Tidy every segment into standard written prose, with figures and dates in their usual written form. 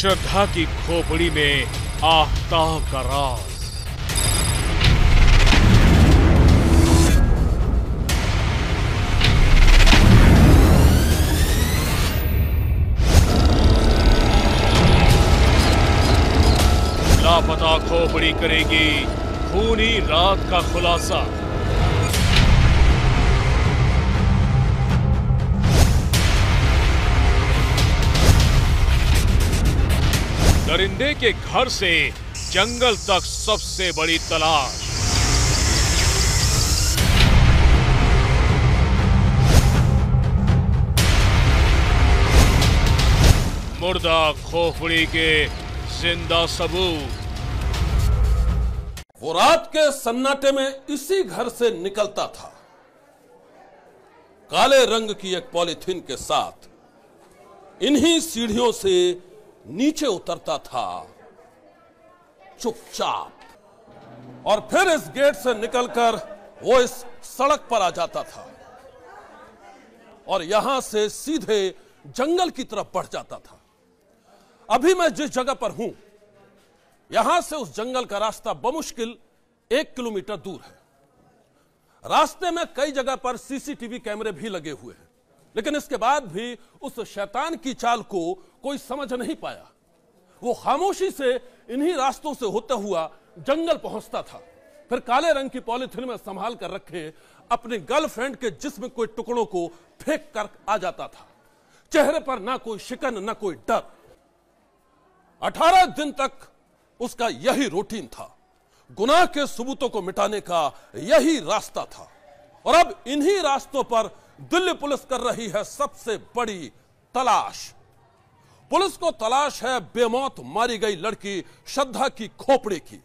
श्रद्धा की खोपड़ी में आफताब का राज। लापता खोपड़ी करेगी खूनी रात का खुलासा। दरिंदे के घर से जंगल तक सबसे बड़ी तलाश। मुर्दा खोपड़ी के जिंदा सबूत। वो रात के सन्नाटे में इसी घर से निकलता था, काले रंग की एक पॉलीथीन के साथ। इन्हीं सीढ़ियों से नीचे उतरता था चुपचाप, और फिर इस गेट से निकलकर वो इस सड़क पर आ जाता था और यहां से सीधे जंगल की तरफ बढ़ जाता था। अभी मैं जिस जगह पर हूं, यहां से उस जंगल का रास्ता बमुश्किल 1 किलोमीटर दूर है। रास्ते में कई जगह पर सीसीटीवी कैमरे भी लगे हुए हैं, लेकिन इसके बाद भी उस शैतान की चाल को कोई समझ नहीं पाया। वो खामोशी से इन्हीं रास्तों से होता हुआ जंगल पहुंचता था, फिर काले रंग की पॉलीथिन में संभाल कर रखे अपनी गर्लफ्रेंड के जिस्म के टुकड़ों को फेंक कर आ जाता था। चेहरे पर ना कोई शिकन ना कोई डर। 18 दिन तक उसका यही रूटीन था, गुनाह के सबूतों को मिटाने का यही रास्ता था। और अब इन्हीं रास्तों पर दिल्ली पुलिस कर रही है सबसे बड़ी तलाश। पुलिस को तलाश है बेमौत मारी गई लड़की श्रद्धा की खोपड़ी की,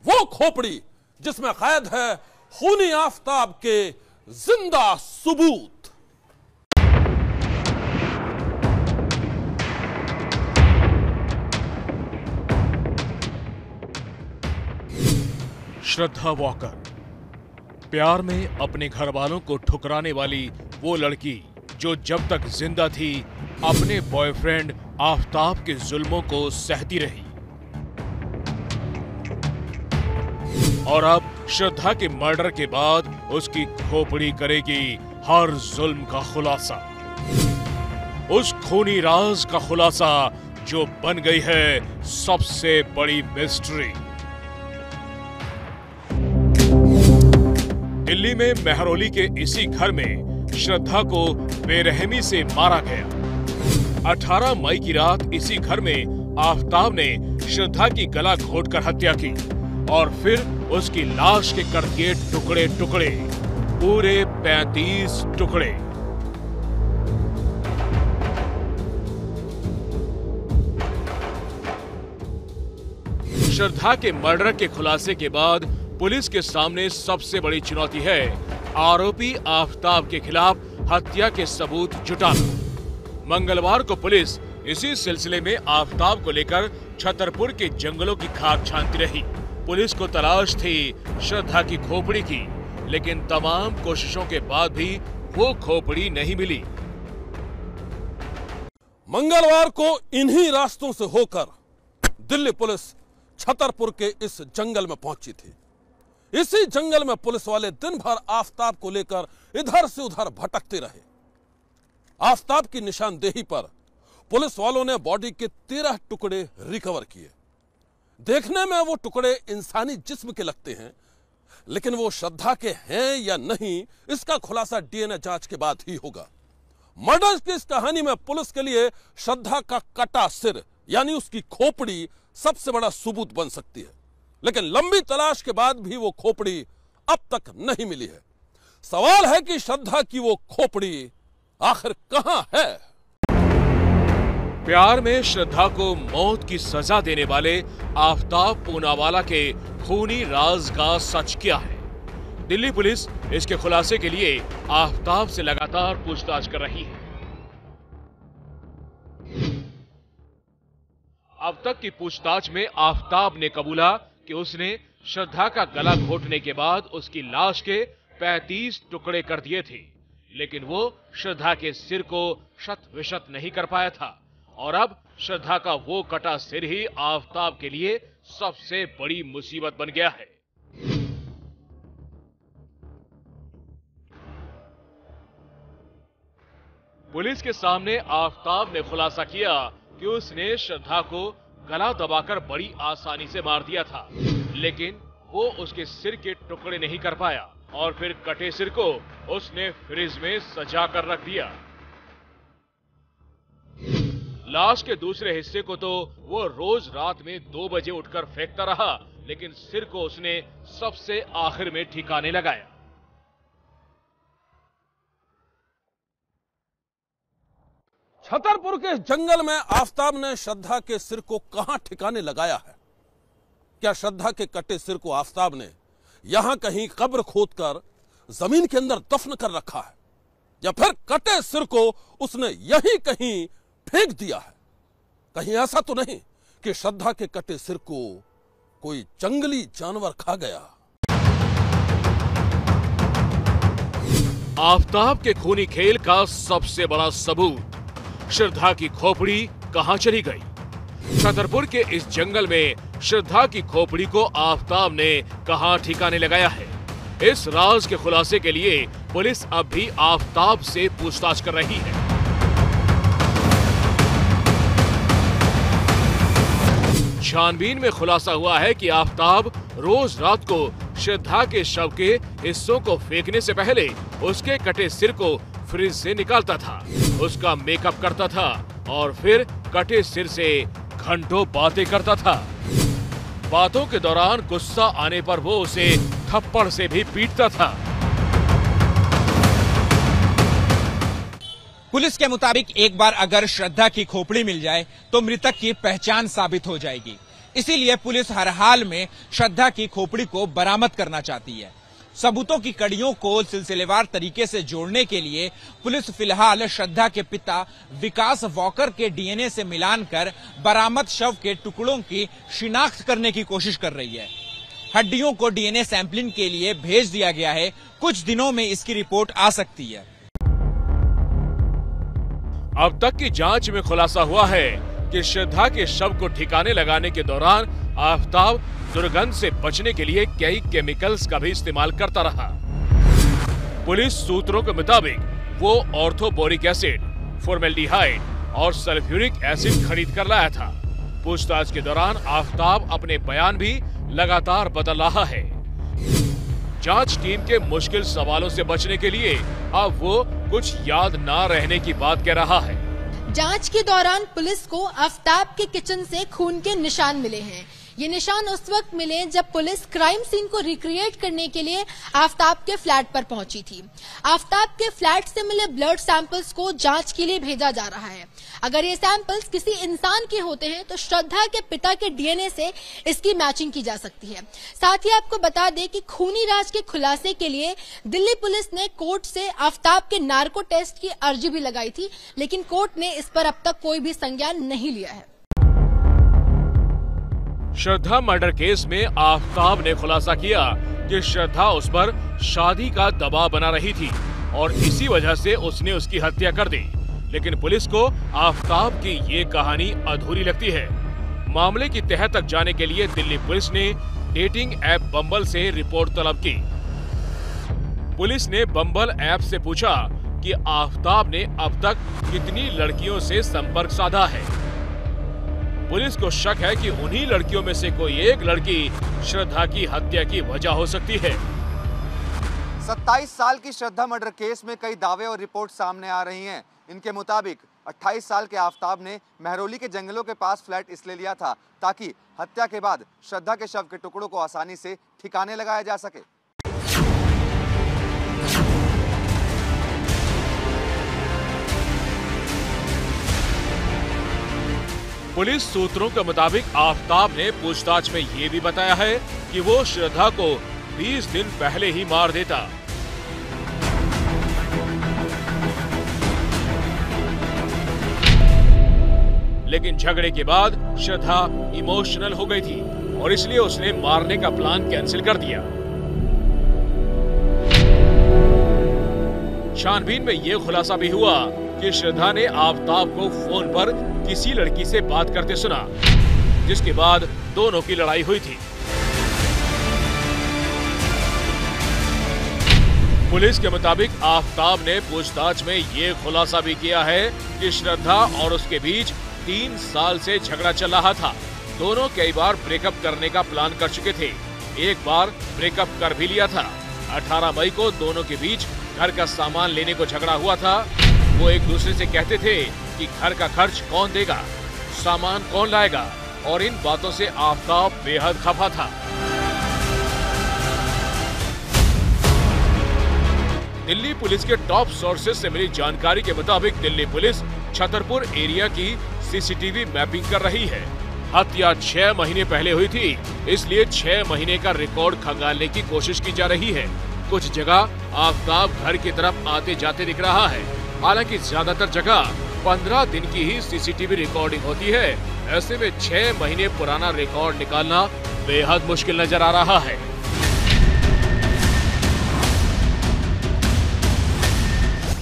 वो खोपड़ी जिसमें कैद है खूनी आफताब के जिंदा सबूत। श्रद्धा वॉकर, प्यार में अपने घर वालों को ठुकराने वाली वो लड़की जो जब तक जिंदा थी अपने बॉयफ्रेंड आफताब के जुल्मों को सहती रही, और अब श्रद्धा के मर्डर के बाद उसकी खोपड़ी करेगी हर जुल्म का खुलासा। उस खूनी राज का खुलासा जो बन गई है सबसे बड़ी मिस्ट्री। दिल्ली में मेहरौली के इसी घर में श्रद्धा को बेरहमी से मारा गया। 18 मई की रात इसी घर में आफताब ने श्रद्धा की गला घोंटकर हत्या की और फिर उसकी लाश के कर दिए टुकड़े टुकड़े, पूरे 35 टुकड़े। श्रद्धा के मर्डर के खुलासे के बाद पुलिस के सामने सबसे बड़ी चुनौती है आरोपी आफताब के खिलाफ हत्या के सबूत जुटाना। मंगलवार को पुलिस इसी सिलसिले में आफताब को लेकर छतरपुर के जंगलों की खाक छानती रही। पुलिस को तलाश थी श्रद्धा की खोपड़ी की, लेकिन तमाम कोशिशों के बाद भी वो खोपड़ी नहीं मिली। मंगलवार को इन्हीं रास्तों से होकर दिल्ली पुलिस छतरपुर के इस जंगल में पहुंची थी। इसी जंगल में पुलिस वाले दिन भर आफताब को लेकर इधर से उधर भटकते रहे। आफताब की निशानदेही पर पुलिस वालों ने बॉडी के 13 टुकड़े रिकवर किए। देखने में वो टुकड़े इंसानी जिस्म के लगते हैं, लेकिन वो श्रद्धा के हैं या नहीं, इसका खुलासा डीएनए जांच के बाद ही होगा। मर्डर की इस कहानी में पुलिस के लिए श्रद्धा का कटा सिर यानी उसकी खोपड़ी सबसे बड़ा सबूत बन सकती है, लेकिन लंबी तलाश के बाद भी वो खोपड़ी अब तक नहीं मिली है। सवाल है कि श्रद्धा की वो खोपड़ी आखिर कहां है? प्यार में श्रद्धा को मौत की सजा देने वाले आफताब पूनावाला के खूनी राज का सच क्या है? दिल्ली पुलिस इसके खुलासे के लिए आफताब से लगातार पूछताछ कर रही है। अब तक की पूछताछ में आफताब ने कबूला कि उसने श्रद्धा का गला घोंटने के बाद उसकी लाश के 35 टुकड़े कर दिए थे, लेकिन वो श्रद्धा के सिर को शत विशत नहीं कर पाया था और अब श्रद्धा का वो कटा सिर ही आफताब के लिए सबसे बड़ी मुसीबत बन गया है। पुलिस के सामने आफताब ने खुलासा किया कि उसने श्रद्धा को गला दबाकर बड़ी आसानी से मार दिया था, लेकिन वो उसके सिर के टुकड़े नहीं कर पाया और फिर कटे सिर को उसने फ्रिज में सजा कर रख दिया। लाश के दूसरे हिस्से को तो वो रोज रात में 2 बजे उठकर फेंकता रहा, लेकिन सिर को उसने सबसे आखिर में ठिकाने लगाया। छतरपुर के जंगल में आफताब ने श्रद्धा के सिर को कहां ठिकाने लगाया है? क्या श्रद्धा के कटे सिर को आफताब ने यहां कहीं कब्र खोदकर जमीन के अंदर दफन कर रखा है, या फिर कटे सिर को उसने यहीं कहीं फेंक दिया है? कहीं ऐसा तो नहीं कि श्रद्धा के कटे सिर को कोई जंगली जानवर खा गया? आफताब के खूनी खेल का सबसे बड़ा सबूत, श्रद्धा की खोपड़ी कहां चली गई? छतरपुर के इस जंगल में श्रद्धा की खोपड़ी को आफताब ने कहां ठिकाने लगाया है? इस राज के खुलासे के लिए पुलिस अब भी आफताब से पूछताछ कर रही है। छानबीन में खुलासा हुआ है कि आफताब रोज रात को श्रद्धा के शव के हिस्सों को फेंकने से पहले उसके कटे सिर को फ्रिज से निकालता था, उसका मेकअप करता था और फिर कटे सिर से घंटों बातें करता था। बातों के दौरान गुस्सा आने पर वो उसे थप्पड़ से भी पीटता था। पुलिस के मुताबिक एक बार अगर श्रद्धा की खोपड़ी मिल जाए तो मृतक की पहचान साबित हो जाएगी। इसीलिए पुलिस हर हाल में श्रद्धा की खोपड़ी को बरामद करना चाहती है। सबूतों की कड़ियों को सिलसिलेवार तरीके से जोड़ने के लिए पुलिस फिलहाल श्रद्धा के पिता विकास वॉकर के डीएनए से मिलान कर बरामद शव के टुकड़ों की शिनाख्त करने की कोशिश कर रही है। हड्डियों को डीएनए सैंपलिंग के लिए भेज दिया गया है। कुछ दिनों में इसकी रिपोर्ट आ सकती है। अब तक की जांच में खुलासा हुआ है कि श्रद्धा के शव को ठिकाने लगाने के दौरान आफताब दुर्गंध से बचने के लिए कई केमिकल्स का भी इस्तेमाल करता रहा। पुलिस सूत्रों के मुताबिक वो ऑर्थोबोरिक एसिड, फॉर्मेल्डिहाइड और सल्फ्यूरिक एसिड खरीद कर लाया था। पूछताछ के दौरान आफताब अपने बयान भी लगातार बदल रहा है। जांच टीम के मुश्किल सवालों से बचने के लिए अब वो कुछ याद ना रहने की बात कह रहा है। जांच के दौरान पुलिस को आफताब के किचन से खून के निशान मिले हैं। ये निशान उस वक्त मिले जब पुलिस क्राइम सीन को रिक्रिएट करने के लिए आफताब के फ्लैट पर पहुंची थी। आफताब के फ्लैट से मिले ब्लड सैंपल्स को जांच के लिए भेजा जा रहा है। अगर ये सैंपल्स किसी इंसान के होते हैं तो श्रद्धा के पिता के डीएनए से इसकी मैचिंग की जा सकती है। साथ ही आपको बता दें कि खूनी राज के खुलासे के लिए दिल्ली पुलिस ने कोर्ट से आफताब के नार्को टेस्ट की अर्जी भी लगाई थी, लेकिन कोर्ट ने इस पर अब तक कोई भी संज्ञान नहीं लिया है। श्रद्धा मर्डर केस में आफताब ने खुलासा किया कि श्रद्धा उस पर शादी का दबाव बना रही थी और इसी वजह से उसने उसकी हत्या कर दी। लेकिन पुलिस को आफताब की ये कहानी अधूरी लगती है। मामले की तह तक जाने के लिए दिल्ली पुलिस ने डेटिंग ऐप बम्बल से रिपोर्ट तलब की। पुलिस ने बम्बल ऐप से पूछा कि आफताब ने अब तक कितनी लड़कियों से संपर्क साधा है। पुलिस को शक है कि उन्हीं लड़कियों में से कोई एक लड़की श्रद्धा की हत्या की वजह हो सकती है। 27 साल की श्रद्धा मर्डर केस में कई दावे और रिपोर्ट सामने आ रही हैं। इनके मुताबिक 28 साल के आफताब ने महरौली के जंगलों के पास फ्लैट इसलिए लिया था ताकि हत्या के बाद श्रद्धा के शव के टुकड़ों को आसानी से ठिकाने लगाया जा सके। पुलिस सूत्रों के मुताबिक आफताब ने पूछताछ में ये भी बताया है कि वो श्रद्धा को 20 दिन पहले ही मार देता। लेकिन झगड़े के बाद श्रद्धा इमोशनल हो गई थी और इसलिए उसने मारने का प्लान कैंसिल कर दिया। छानबीन में यह खुलासा भी हुआ कि श्रद्धा ने आफताब को फोन पर किसी लड़की से बात करते सुना, जिसके बाद दोनों की लड़ाई हुई थी। पुलिस के मुताबिक आफताब ने पूछताछ में ये खुलासा भी किया है कि श्रद्धा और उसके बीच 3 साल से झगड़ा चल रहा था। दोनों कई बार ब्रेकअप करने का प्लान कर चुके थे, एक बार ब्रेकअप कर भी लिया था। 18 मई को दोनों के बीच घर का सामान लेने को झगड़ा हुआ था। वो एक दूसरे से कहते थे कि घर का खर्च कौन देगा, सामान कौन लाएगा, और इन बातों से आफताब बेहद खफा था। दिल्ली पुलिस के टॉप सोर्सेज से मिली जानकारी के मुताबिक दिल्ली पुलिस छतरपुर एरिया की सीसीटीवी मैपिंग कर रही है। हत्या 6 महीने पहले हुई थी, इसलिए 6 महीने का रिकॉर्ड खंगालने की कोशिश की जा रही है। कुछ जगह आफताब घर की तरफ आते जाते दिख रहा है, हालांकि ज्यादातर जगह 15 दिन की ही सीसीटीवी रिकॉर्डिंग होती है। ऐसे में 6 महीने पुराना रिकॉर्ड निकालना बेहद मुश्किल नजर आ रहा है।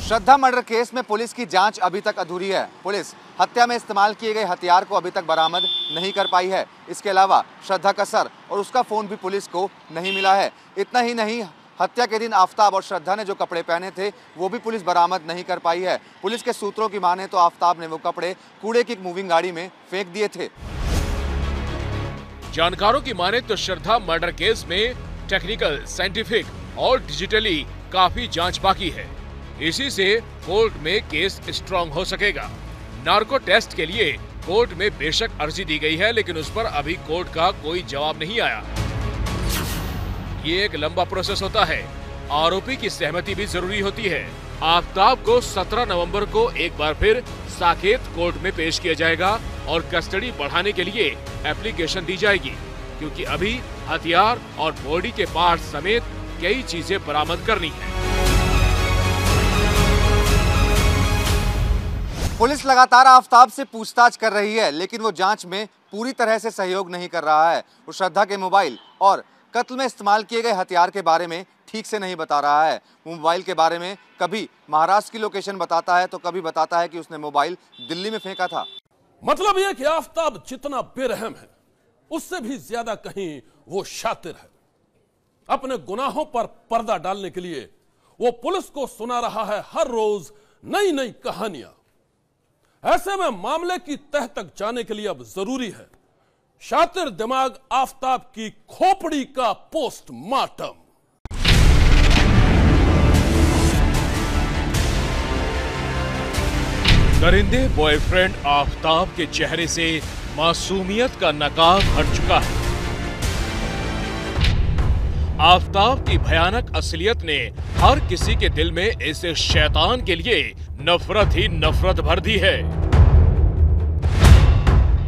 श्रद्धा मर्डर केस में पुलिस की जांच अभी तक अधूरी है। पुलिस हत्या में इस्तेमाल किए गए हथियार को अभी तक बरामद नहीं कर पाई है। इसके अलावा श्रद्धा का सर और उसका फोन भी पुलिस को नहीं मिला है। इतना ही नहीं, हत्या के दिन आफताब और श्रद्धा ने जो कपड़े पहने थे वो भी पुलिस बरामद नहीं कर पाई है। पुलिस के सूत्रों की माने तो आफताब ने वो कपड़े कूड़े की एक मूविंग गाड़ी में फेंक दिए थे। जानकारों की माने तो श्रद्धा मर्डर केस में टेक्निकल, साइंटिफिक और डिजिटली काफी जांच बाकी है। इसी से कोर्ट में केस स्ट्रांग हो सकेगा। नार्को टेस्ट के लिए कोर्ट में बेशक अर्जी दी गई है, लेकिन उस पर अभी कोर्ट का कोई जवाब नहीं आया। ये एक लंबा प्रोसेस होता है। आरोपी की सहमति भी जरूरी होती है। आफताब को 17 नवंबर को एक बार फिर साकेत कोर्ट में पेश किया जाएगा और कस्टडी बढ़ाने के लिए एप्लीकेशन दी जाएगी, क्योंकि अभी हथियार और बॉडी के पार्ट समेत कई चीजें बरामद करनी है। पुलिस लगातार आफताब से पूछताछ कर रही है, लेकिन वो जांच में पूरी तरह से सहयोग नहीं कर रहा है। वो श्रद्धा के मोबाइल और कत्ल में इस्तेमाल किए गए हथियार के बारे में ठीक से नहीं बता रहा है। वो मोबाइल के बारे में कभी महाराष्ट्र की लोकेशन बताता है तो कभी बताता है कि उसने मोबाइल दिल्ली में फेंका था। मतलब यह कि आफताब जितना बेरहम है, उससे भी ज्यादा कहीं वो शातिर है। अपने गुनाहों पर पर्दा डालने के लिए वो पुलिस को सुना रहा है हर रोज नई नई कहानियां। ऐसे में मामले की तह तक जाने के लिए अब जरूरी है शातिर दिमाग आफताब की खोपड़ी का पोस्टमार्टम। दरिंदे बॉयफ्रेंड आफताब के चेहरे से मासूमियत का नकाब हट चुका है। आफताब की भयानक असलियत ने हर किसी के दिल में इस शैतान के लिए नफरत ही नफरत भर दी है।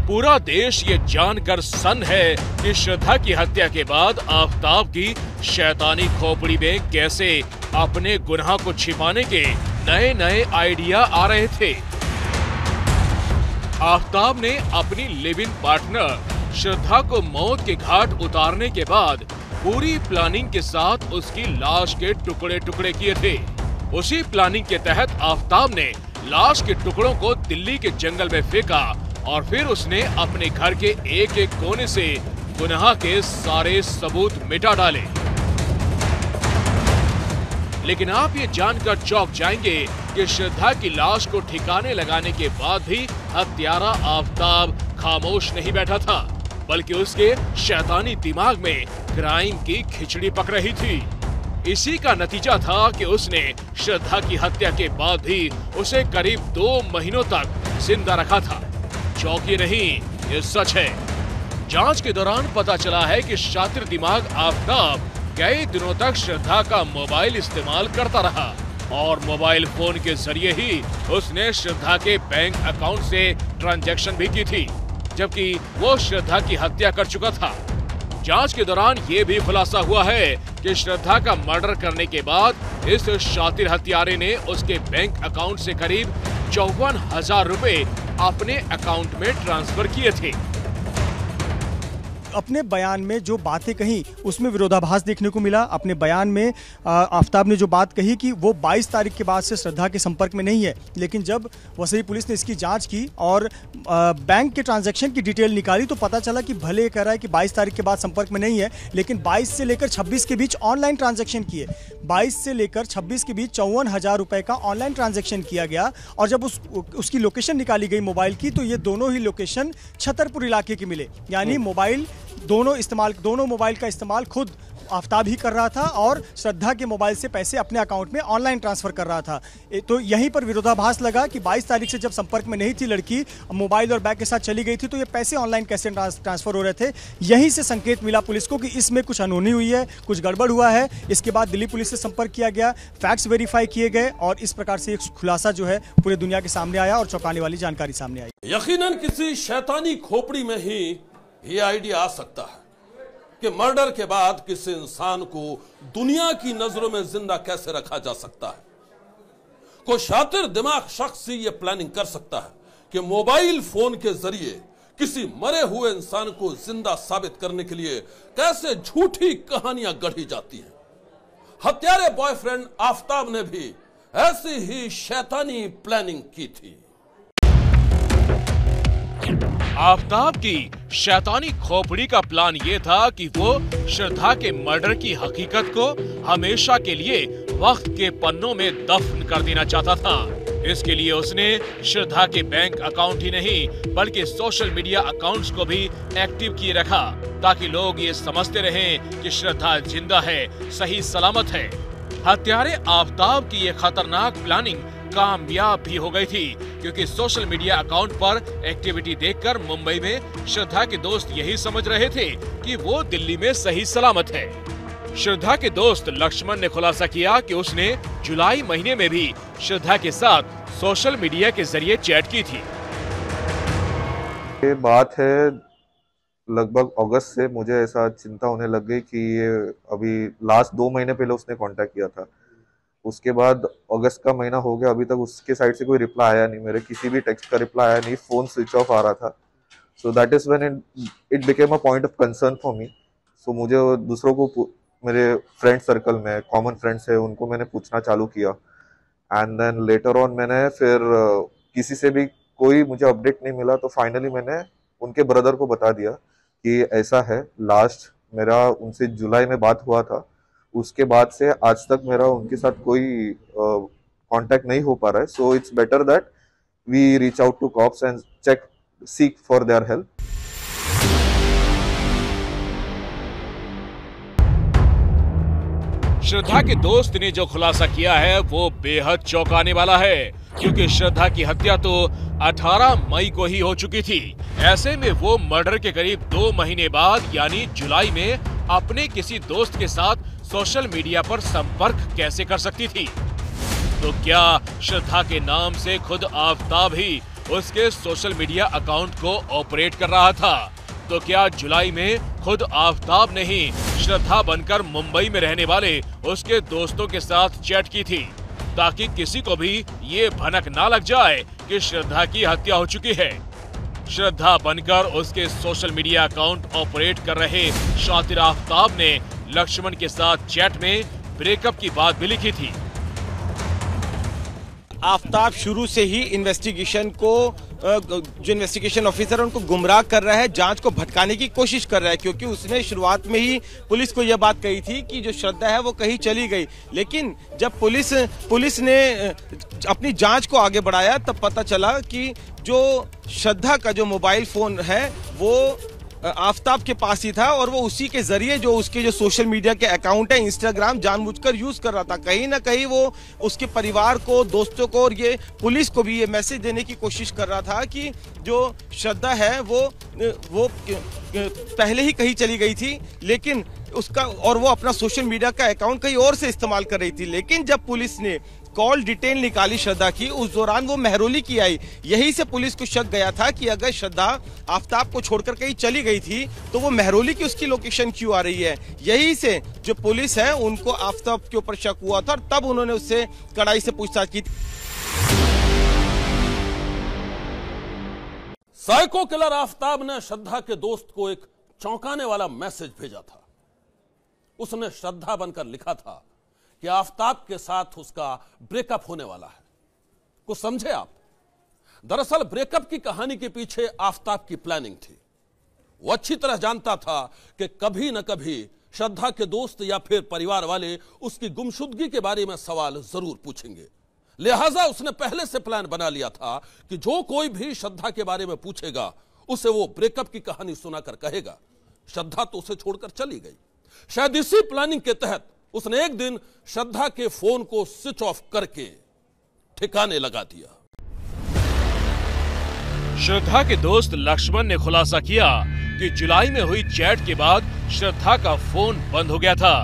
पूरा देश ये जानकर सन्न है कि श्रद्धा की हत्या के बाद आफताब की शैतानी खोपड़ी में कैसे अपने गुनाह को छिपाने के नए नए आइडिया आ रहे थे। आफताब ने अपनी लिव इन पार्टनर श्रद्धा को मौत के घाट उतारने के बाद पूरी प्लानिंग के साथ उसकी लाश के टुकड़े टुकड़े किए थे। उसी प्लानिंग के तहत आफताब ने लाश के टुकड़ों को दिल्ली के जंगल में फेंका और फिर उसने अपने घर के एक एक कोने से गुनाह के सारे सबूत मिटा डाले। लेकिन आप ये जानकर चौंक जाएंगे कि श्रद्धा की लाश को ठिकाने लगाने के बाद भी हत्यारा आफताब खामोश नहीं बैठा था, बल्कि उसके शैतानी दिमाग में क्राइम की खिचड़ी पक रही थी। इसी का नतीजा था कि उसने श्रद्धा की हत्या के बाद भी उसे करीब 2 महीनों तक जिंदा रखा था। चौंकी नहीं, ये सच है। जांच के दौरान पता चला है कि शातिर दिमाग आफताब कई दिनों तक श्रद्धा का मोबाइल इस्तेमाल करता रहा और मोबाइल फोन के जरिए ही उसने श्रद्धा के बैंक अकाउंट से ट्रांजैक्शन भी की थी, जबकि वो श्रद्धा की हत्या कर चुका था। जांच के दौरान ये भी खुलासा हुआ है कि श्रद्धा का मर्डर करने के बाद इस शातिर हत्यारे ने उसके बैंक अकाउंट से करीब 54,000 रुपए अपने अकाउंट में ट्रांसफर किए थे। अपने बयान में जो बातें कही उसमें विरोधाभास देखने को मिला। अपने बयान में आफताब ने जो बात कही कि वो 22 तारीख के बाद से श्रद्धा के संपर्क में नहीं है, लेकिन जब वसई पुलिस ने इसकी जांच की और बैंक के ट्रांजैक्शन की डिटेल निकाली तो पता चला कि भले कह रहा है कि 22 तारीख के बाद संपर्क में नहीं है, लेकिन 22 से लेकर 26 के बीच ऑनलाइन ट्रांजैक्शन किए। 22 से लेकर 26 के बीच 54,000 रुपए का ऑनलाइन ट्रांजैक्शन किया गया और जब उसकी लोकेशन निकाली गई मोबाइल की तो ये दोनों ही लोकेशन छतरपुर इलाके के मिले। यानी मोबाइल दोनों मोबाइल का इस्तेमाल खुद आफताब ही कर रहा था और श्रद्धा के मोबाइल से पैसे अपने अकाउंट में ऑनलाइन ट्रांसफर कर रहा था। तो यहीं पर विरोधाभास लगा कि 22 तारीख से जब संपर्क में नहीं थी लड़की, मोबाइल और बैग के साथ चली गई थी, तो ये पैसे ऑनलाइन कैसे ट्रांसफर हो रहे थे। यहीं से संकेत मिला पुलिस को कि इसमें कुछ अनहोनी हुई है, कुछ गड़बड़ हुआ है। इसके बाद दिल्ली पुलिस से संपर्क किया गया, फैक्ट्स वेरीफाई किए गए और इस प्रकार से एक खुलासा जो है पूरे दुनिया के सामने आया और चौंकाने वाली जानकारी सामने आई। यकीनन किसी शैतानी खोपड़ी में ही ये आइडिया आ सकता है कि मर्डर के बाद किसी इंसान को दुनिया की नजरों में जिंदा कैसे रखा जा सकता है। कोई शातिर दिमाग शख्स ही यह प्लानिंग कर सकता है कि मोबाइल फोन के जरिए किसी मरे हुए इंसान को जिंदा साबित करने के लिए कैसे झूठी कहानियां गढ़ी जाती हैं। हत्यारे बॉयफ्रेंड आफताब ने भी ऐसी ही शैतानी प्लानिंग की थी। आफताब की शैतानी खोपड़ी का प्लान ये था कि वो श्रद्धा के मर्डर की हकीकत को हमेशा के लिए वक्त के पन्नों में दफन कर देना चाहता था। इसके लिए उसने श्रद्धा के बैंक अकाउंट ही नहीं बल्कि सोशल मीडिया अकाउंट्स को भी एक्टिव किए रखा ताकि लोग ये समझते रहें कि श्रद्धा जिंदा है, सही सलामत है। हत्यारे आफताब की ये खतरनाक प्लानिंग कामयाब भी हो गई थी क्योंकि सोशल मीडिया अकाउंट पर एक्टिविटी देखकर मुंबई में श्रद्धा के दोस्त यही समझ रहे थे कि वो दिल्ली में सही सलामत है। श्रद्धा के दोस्त लक्ष्मण ने खुलासा किया कि उसने जुलाई महीने में भी श्रद्धा के साथ सोशल मीडिया के जरिए चैट की थी। ये बात है लगभग अगस्त से मुझे ऐसा चिंता होने लग गई कि ये अभी लास्ट 2 महीने पहले उसने कांटेक्ट किया था। उसके बाद अगस्त का महीना हो गया, अभी तक उसके साइड से कोई रिप्लाई आया नहीं, मेरे किसी भी टेक्स्ट का रिप्लाई आया नहीं, फोन स्विच ऑफ आ रहा था। So that is when it became a point of concern for me. So मुझे दूसरों को, मेरे फ्रेंड सर्कल में कॉमन फ्रेंड्स है, उनको मैंने पूछना चालू किया एंड देन लेटर ऑन मैंने फिर किसी से भी कोई मुझे अपडेट नहीं मिला तो फाइनली मैंने उनके ब्रदर को बता दिया कि ऐसा है। लास्ट मेरा उनसे जुलाई में बात हुआ था, उसके बाद से आज तक मेरा उनके साथ कोई कांटेक्ट नहीं हो पा रहा है। So it's better that we reach out to cops and seek for their help. Shraddha के दोस्त ने जो खुलासा किया है वो बेहद चौंकाने वाला है क्योंकि श्रद्धा की हत्या तो 18 मई को ही हो चुकी थी। ऐसे में वो मर्डर के करीब 2 महीने बाद यानी जुलाई में अपने किसी दोस्त के साथ सोशल मीडिया पर संपर्क कैसे कर सकती थी? तो क्या श्रद्धा के नाम से खुद आफताब ही उसके सोशल मीडिया अकाउंट को ऑपरेट कर रहा था? तो क्या जुलाई में खुद आफताब ने ही श्रद्धा बनकर मुंबई में रहने वाले उसके दोस्तों के साथ चैट की थी ताकि किसी को भी ये भनक ना लग जाए कि श्रद्धा की हत्या हो चुकी है? श्रद्धा बनकर उसके सोशल मीडिया अकाउंट ऑपरेट कर रहे शातिर आफताब ने लक्ष्मण के साथ चैट में ब्रेकअप की बात भी लिखी थी। आफताब शुरू से ही इन्वेस्टिगेशन को जो इन्वेस्टिगेशन ऑफिसर है उनको गुमराह कर रहा है, जांच को भटकाने की कोशिश कर रहा है क्योंकि उसने शुरुआत में ही पुलिस को यह बात कही थी कि जो श्रद्धा है वो कहीं चली गई। लेकिन जब पुलिस ने अपनी जांच को आगे बढ़ाया तब पता चला कि जो श्रद्धा का जो मोबाइल फोन है वो आफताब के पास ही था और वो उसी के जरिए जो उसके जो सोशल मीडिया के अकाउंट है इंस्टाग्राम जानबूझकर यूज कर रहा था। कहीं ना कहीं वो उसके परिवार को, दोस्तों को और ये पुलिस को भी ये मैसेज देने की कोशिश कर रहा था कि जो श्रद्धा है वो पहले ही कहीं चली गई थी लेकिन उसका और वो अपना सोशल मीडिया का अकाउंट कहीं और से इस्तेमाल कर रही थी। लेकिन जब पुलिस ने कॉल डिटेल निकाली श्रद्धा की, उस दौरान वो मेहरौली की आई। यही से पुलिस को शक गया था कि अगर श्रद्धा आफताब को छोड़कर कहीं चली गई थी तो वो मेहरौली की उसकी लोकेशन क्यों आ रही है। यही से जो पुलिस है उनको आफताब के ऊपर शक हुआ था और तब उन्होंने उससे कड़ाई से पूछताछ की। साइको किलर आफताब ने श्रद्धा के दोस्त को एक चौंकाने वाला मैसेज भेजा था। उसने श्रद्धा बनकर लिखा था कि आफताब के साथ उसका ब्रेकअप होने वाला है। कुछ समझे आप? दरअसल ब्रेकअप की कहानी के पीछे आफताब की प्लानिंग थी। वो अच्छी तरह जानता था कि कभी न कभी श्रद्धा के दोस्त या फिर परिवार वाले उसकी गुमशुदगी के बारे में सवाल जरूर पूछेंगे। लिहाजा उसने पहले से प्लान बना लिया था कि जो कोई भी श्रद्धा के बारे में पूछेगा उसे वो ब्रेकअप की कहानी सुनाकर कहेगा श्रद्धा तो उसे छोड़कर चली गई। शायद इसी प्लानिंग के तहत उसने एक दिन श्रद्धा के फोन को स्विच ऑफ करके ठिकाने लगा दिया। श्रद्धा के दोस्त लक्ष्मण ने खुलासा किया कि जुलाई में हुई चैट के बाद श्रद्धा का फोन बंद हो गया था।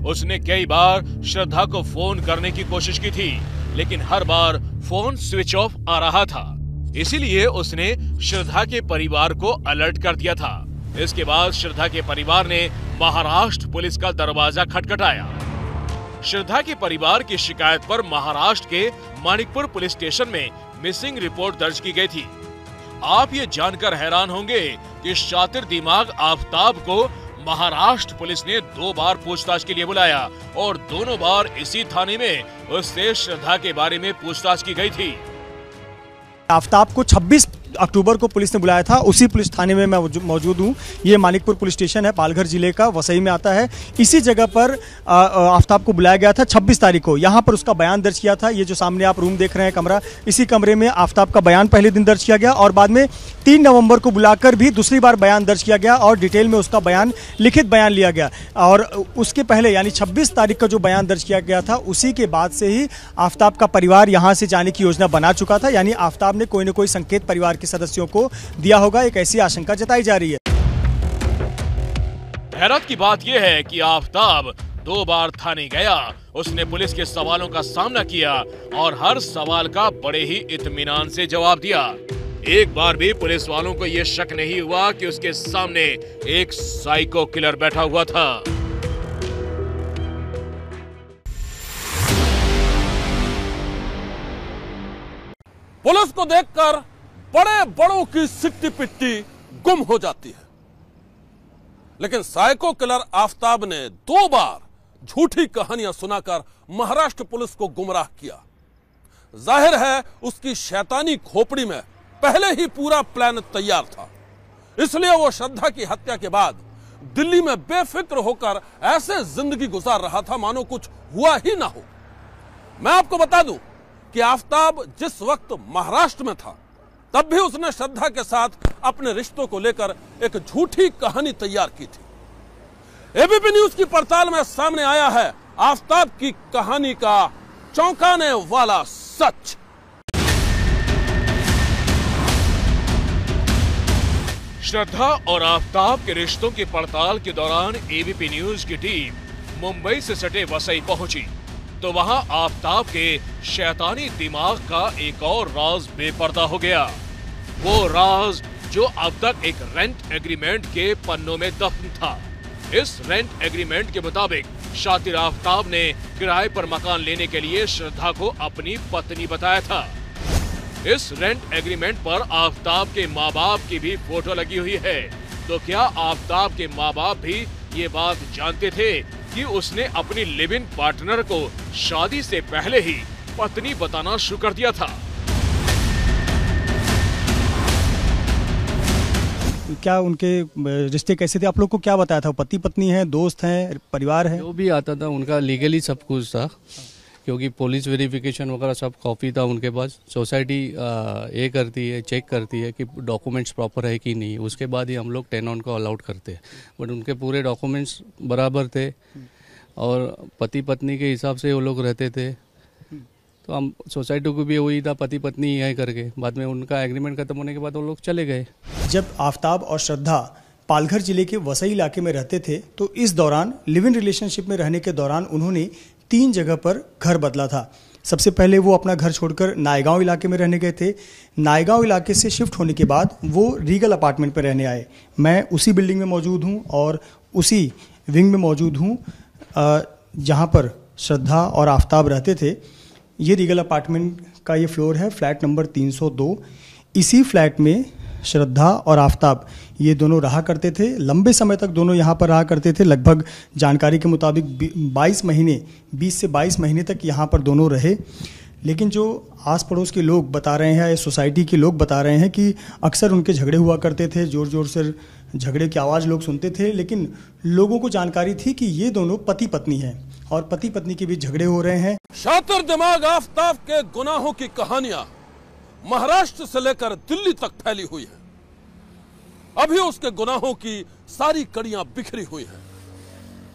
उसने कई बार श्रद्धा को फोन करने की कोशिश की थी, लेकिन हर बार फोन स्विच ऑफ आ रहा था। इसीलिए उसने श्रद्धा के परिवार को अलर्ट कर दिया था। इसके बाद श्रद्धा के परिवार ने महाराष्ट्र पुलिस का दरवाजा खटखटाया। श्रद्धा के परिवार की शिकायत पर महाराष्ट्र के मानिकपुर पुलिस स्टेशन में मिसिंग रिपोर्ट दर्ज की गई थी। आप ये जानकर हैरान होंगे कि शातिर दिमाग आफताब को महाराष्ट्र पुलिस ने 2 बार पूछताछ के लिए बुलाया और दोनों बार इसी थाने में उससे श्रद्धा के बारे में पूछताछ की गई थी। आफताब को 26 अक्टूबर को पुलिस ने बुलाया था। उसी पुलिस थाने में मैं मौजूद हूँ। ये मानिकपुर पुलिस स्टेशन है, पालघर जिले का, वसई में आता है। इसी जगह पर आफताब को बुलाया गया था 26 तारीख को। यहाँ पर उसका बयान दर्ज किया था। ये जो सामने आप रूम देख रहे हैं, कमरा, इसी कमरे में आफताब का बयान पहले दिन दर्ज किया गया और बाद में 3 नवंबर को बुलाकर भी दूसरी बार बयान दर्ज किया गया और डिटेल में उसका बयान, लिखित बयान लिया गया। और उसके पहले यानी 26 तारीख का जो बयान दर्ज किया गया था, उसी के बाद से ही आफताब का परिवार यहाँ से जाने की योजना बना चुका था। यानी आफताब ने कोई न कोई संकेत परिवार के सदस्यों को दिया होगा, एक ऐसी आशंका जताई जा रही है। हैरत की बात यह है कि आफताब 2 बार थाने गया। उसने पुलिस के सवालों का सामना किया और हर सवाल का बड़े ही इत्मीनान से जवाब दिया। एक बार भी पुलिस वालों को यह शक नहीं हुआ कि उसके सामने एक साइको किलर बैठा हुआ था। पुलिस को देखकर बड़े बड़ों की सिट्टी पिट्टी गुम हो जाती है, लेकिन साइको किलर आफताब ने 2 बार झूठी कहानियां सुनाकर महाराष्ट्र पुलिस को गुमराह किया। जाहिर है उसकी शैतानी खोपड़ी में पहले ही पूरा प्लान तैयार था। इसलिए वो श्रद्धा की हत्या के बाद दिल्ली में बेफिक्र होकर ऐसे जिंदगी गुजार रहा था मानो कुछ हुआ ही ना हो। मैं आपको बता दूं कि आफताब जिस वक्त महाराष्ट्र में था, तब भी उसने श्रद्धा के साथ अपने रिश्तों को लेकर एक झूठी कहानी तैयार की थी। एबीपी न्यूज की पड़ताल में सामने आया है आफताब की कहानी का चौंकाने वाला सच। श्रद्धा और आफताब के रिश्तों की पड़ताल के दौरान एबीपी न्यूज की टीम मुंबई से सटे वसई पहुंची, तो वहां आफताब के शैतानी दिमाग का एक और राज बेपर्दा हो गया। वो राज जो अब तक एक रेंट एग्रीमेंट के पन्नों में दफन था। इस रेंट एग्रीमेंट के मुताबिक शातिर आफताब ने किराए पर मकान लेने के लिए श्रद्धा को अपनी पत्नी बताया था। इस रेंट एग्रीमेंट पर आफताब के माँ बाप की भी फोटो लगी हुई है। तो क्या आफताब के माँ बाप भी ये बात जानते थे कि उसने अपनी लिव इन पार्टनर को शादी से पहले ही पत्नी बताना शुरू कर दिया था? क्या उनके रिश्ते कैसे थे? आप लोग को क्या बताया था? पति पत्नी है, दोस्त हैं, परिवार है? जो भी आता था उनका लीगली सब कुछ था, क्योंकि पुलिस वेरिफिकेशन वगैरह सब कॉपी था उनके पास। सोसाइटी ये करती है, चेक करती है कि डॉक्यूमेंट्स प्रॉपर है कि नहीं, उसके बाद ही हम लोग टेनॉन को अलाउड करते हैं। बट उनके पूरे डॉक्यूमेंट्स बराबर थे और पति पत्नी के हिसाब से वो लोग रहते थे। तो हम सोसाइटी को भी वही था, पति पत्नी ही है करके। बाद में उनका एग्रीमेंट खत्म होने के बाद वो लोग चले गए। जब आफताब और श्रद्धा पालघर जिले के वसई इलाके में रहते थे, तो इस दौरान लिव इन रिलेशनशिप में रहने के दौरान उन्होंने 3 जगह पर घर बदला था। सबसे पहले वो अपना घर छोड़कर नायगांव इलाके में रहने गए थे। नायगांव इलाके से शिफ्ट होने के बाद वो रीगल अपार्टमेंट पर रहने आए। मैं उसी बिल्डिंग में मौजूद हूँ और उसी विंग में मौजूद हूँ जहाँ पर श्रद्धा और आफताब रहते थे। ये रीगल अपार्टमेंट का ये फ्लोर है, फ्लैट नंबर 302। इसी फ्लैट में श्रद्धा और आफताब ये दोनों रहा करते थे। लंबे समय तक दोनों यहाँ पर रहा करते थे। लगभग जानकारी के मुताबिक 20 से 22 महीने तक यहाँ पर दोनों रहे। लेकिन जो आस पड़ोस के लोग बता रहे हैं, सोसाइटी के लोग बता रहे हैं कि अक्सर उनके झगड़े हुआ करते थे, ज़ोर ज़ोर से झगड़े की आवाज़ लोग सुनते थे। लेकिन लोगों को जानकारी थी कि ये दोनों पति पत्नी हैं और पति पत्नी के बीच झगड़े हो रहे हैं। शातिर दिमाग आफताब के गुनाहों की कहानियां महाराष्ट्र से लेकर दिल्ली तक फैली हुई है। अभी उसके गुनाहों की सारी कड़ियां बिखरी हुई हैं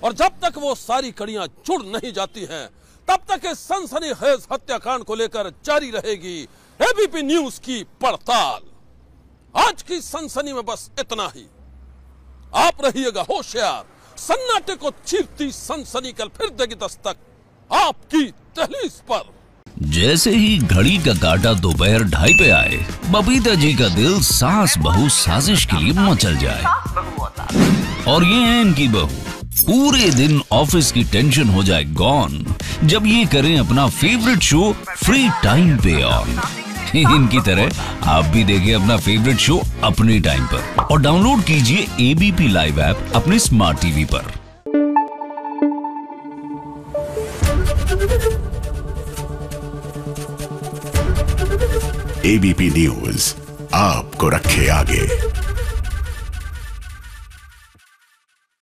और जब तक वो सारी कड़ियां जुड़ नहीं जाती हैं तब तक इस सनसनीखेज हत्याकांड को लेकर जारी रहेगी एबीपी न्यूज की पड़ताल। आज की सनसनी में बस इतना ही। आप रहिएगा होशियार। सन्नाटे को चीरती सनसनी कल फिर देगी दस्तक आपकी दहलीज पर। जैसे ही घड़ी का काटा दोपहर 2:30 पे आए, बबीता जी का दिल सास बहू साजिश के लिए मचल जाए। और ये है इनकी बहू, पूरे दिन ऑफिस की टेंशन हो जाए गॉन जब ये करें अपना फेवरेट शो फ्री टाइम पे ऑन। इनकी तरह आप भी देखिए अपना फेवरेट शो अपने टाइम पर और डाउनलोड कीजिए एबीपी लाइव ऐप अपने स्मार्ट टीवी पर। एबीपी न्यूज आपको रखे आगे।